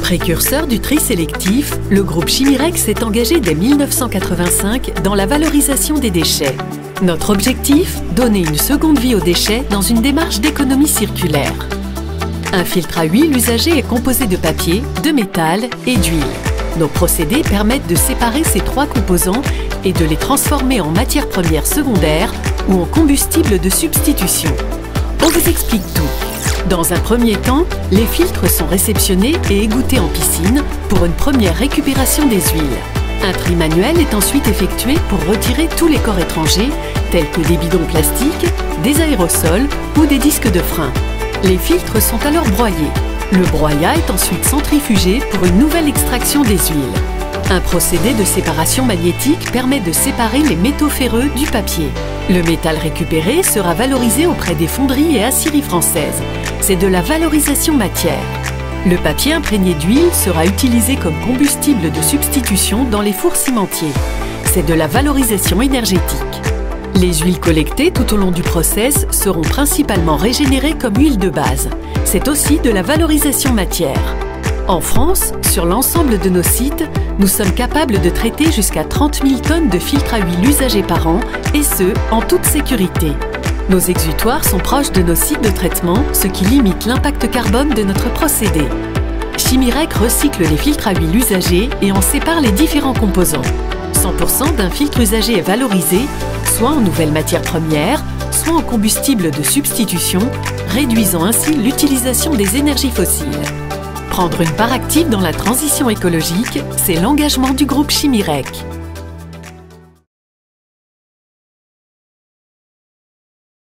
Précurseur du tri sélectif, le groupe Chimirex s'est engagé dès 1985 dans la valorisation des déchets. Notre objectif, donner une seconde vie aux déchets dans une démarche d'économie circulaire. Un filtre à huile usagé est composé de papier, de métal et d'huile. Nos procédés permettent de séparer ces trois composants et de les transformer en matières premières secondaires ou en combustible de substitution. On vous explique tout. Dans un premier temps, les filtres sont réceptionnés et égouttés en piscine pour une première récupération des huiles. Un tri manuel est ensuite effectué pour retirer tous les corps étrangers, tels que des bidons plastiques, des aérosols ou des disques de frein. Les filtres sont alors broyés. Le broyat est ensuite centrifugé pour une nouvelle extraction des huiles. Un procédé de séparation magnétique permet de séparer les métaux ferreux du papier. Le métal récupéré sera valorisé auprès des fonderies et aciéries françaises. C'est de la valorisation matière. Le papier imprégné d'huile sera utilisé comme combustible de substitution dans les fours cimentiers. C'est de la valorisation énergétique. Les huiles collectées tout au long du process seront principalement régénérées comme huile de base. C'est aussi de la valorisation matière. En France, sur l'ensemble de nos sites, nous sommes capables de traiter jusqu'à 30 000 tonnes de filtres à huile usagés par an, et ce, en toute sécurité. Nos exutoires sont proches de nos sites de traitement, ce qui limite l'impact carbone de notre procédé. Chimirex recycle les filtres à huile usagés et en sépare les différents composants. 100% d'un filtre usagé est valorisé, soit en nouvelle matière première, soit en combustible de substitution, réduisant ainsi l'utilisation des énergies fossiles. Prendre une part active dans la transition écologique, c'est l'engagement du groupe Chimirex.